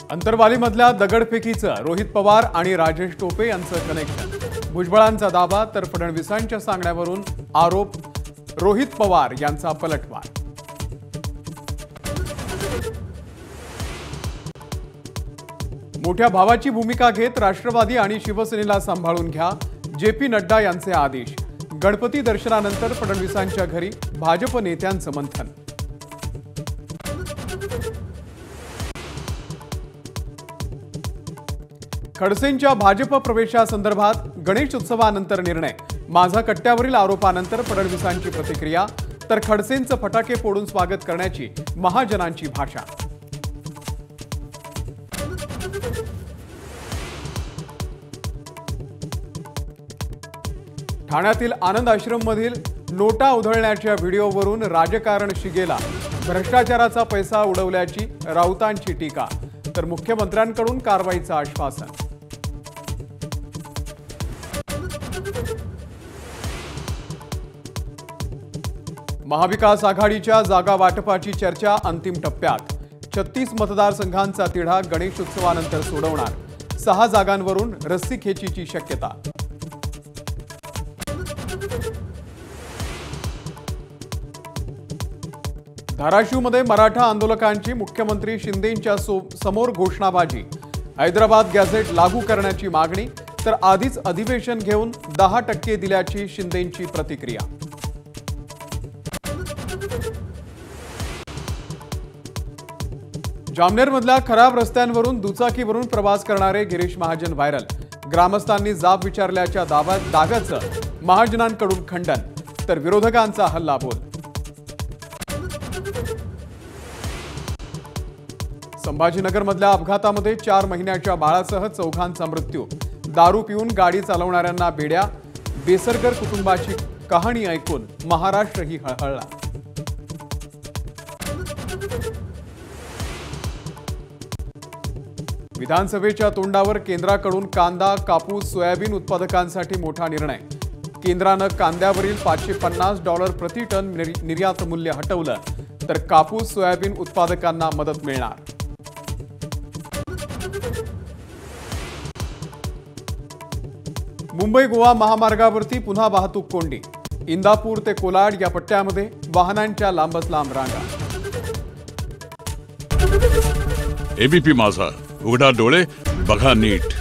अंतरवालीमधल्या दगडफेकीचं रोहित पवार आणि राजेश टोपे यांचं कनेक्शन। भुजबळांचा दावा तर फडणवीसांच्या सांगण्यावरून आरोप, रोहित पवार यांचा पलटवार। मोठ्या भावाची भूमिका घेत राष्ट्रवादी आणि शिवसेनेला सांभाळून घ्या, जे.पी. नड्डा यांचे आदेश। गणपती दर्शनानंतर फडणवीसांच्या घरी भाजप नेत्यांचं मंथन। खडसेंच्या भाजप प्रवेशासंदर्भात गणेश उत्सवानंतर निर्णय। माझा कट्ट्यावरील आरोपानंतर फडणवीसांची प्रतिक्रिया, तर खडसेंचं फटाके फोडून स्वागत करण्याची महाजनांची भाषा। ठाण्यातील आनंद आश्रममधील नोटा उधळण्याच्या व्हिडिओवरून राजकारण शिगेला। भ्रष्टाचाराचा पैसा उडवल्याची राऊतांची टीका, तर मुख्यमंत्र्यांकडून कारवाईचं आश्वासन। महाविकास आघाडीच्या जागा वाटपाची चर्चा अंतिम टप्प्यात। 36 मतदारसंघांचा तिढा गणेश उत्सवानंतर सोडवणार। 6 जागांवरून रस्सीखेचीची शक्यता। धाराशिवमध्ये मराठा आंदोलकांची मुख्यमंत्री शिंदेंच्या समोर घोषणाबाजी। हैदराबाद गॅझेट लागू करण्याची मागणी, तर आधीच अधिवेशन घेऊन 10% दिल्याची शिंदेंची प्रतिक्रिया। जामनेरमधल्या खराब रस्त्यांवरून दुचाकीवरून प्रवास करणारे गिरीश महाजन व्हायरल। ग्रामस्थांनी जाब विचारल्याच्या दाव्याचं महाजनांकडून खंडन, तर विरोधकांचा हल्लाबोल। संभाजीनगरमधल्या अपघातामध्ये 4 महिन्याच्या बाळासह 4घांचा मृत्यू। दारू पिऊन गाडी चालवणाऱ्यांना बेड्या। बेसरकर कुटुंबाची कहाणी ऐकून महाराष्ट्रही हळहळला। विधानसभेच्या तोंडावर केंद्राकडून कांदा, कापूस, सोयाबीन उत्पादकांसाठी मोठा निर्णय। केंद्रानं कांद्यावरील $550 प्रति टन निर्यात मूल्य हटवलं, तर कापूस, सोयाबीन उत्पादकांना मदत मिळणार। मुंबई गोवा महामार्गावरती पुन्हा वाहतूक कोंडी। इंदापूर ते कोलाड या पट्ट्यामध्ये वाहनांच्या लांबच लांब रांगा। एबीपी माझा, उघडा डोळे बघा नीट।